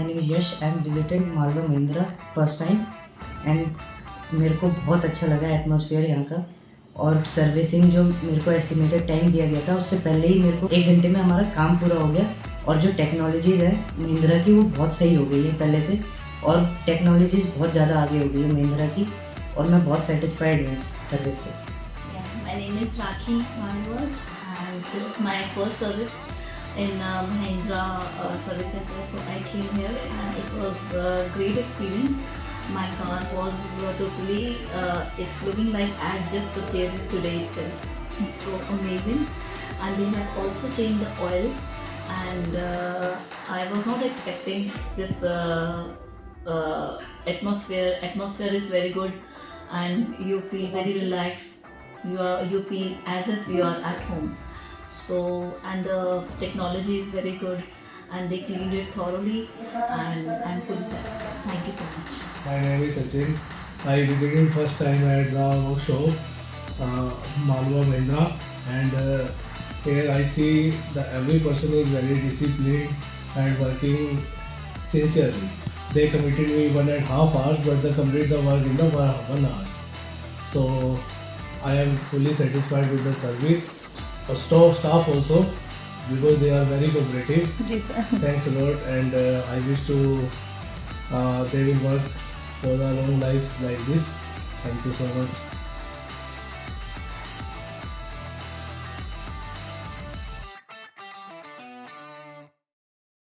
My name is Yash. I am visited Malwa Mahindra first time and मेरे को बहुत अच्छा लगा एटमॉस्फेयर यहाँ का। और सर्विसिंग जो मेरे को एस्टिमेटेड टाइम दिया गया था उससे पहले ही मेरे को 1 घंटे में हमारा काम पूरा हो गया। और जो टेक्नोलॉजीज़ है महिंद्रा की वो बहुत सही हो गई है पहले से, और टेक्नोलॉजीज़ बहुत ज़्यादा आगे हो गई है महिंद्रा की, और मैं बहुत सेटिस्फाइड हूँ इस सर्विस से। My name is Rakhi Malwa and this is my first service in Mahindra Service Center. So I came here and it was a great experience. My car was totally, it's looking like I just purchased it today itself. So amazing. And they have also changed the oil, and I was not expecting this atmosphere. Atmosphere is very good and you feel very relaxed. You feel as if you are at home. So, and the technology is very good and they cleaned it thoroughly and I'm fully satisfied. Thank you so much. My name is Sachin. I visited first time at the workshop, Malwa Mahindra, and here I see that every person is very disciplined and working sincerely. They committed me 1.5 hours, but they completed the work in the 1 hour. So I am fully satisfied with the service. Staff also, because they are very cooperative. जी sir. Thanks a lot, and I wish to they will work for a long life like this. Thank you so much.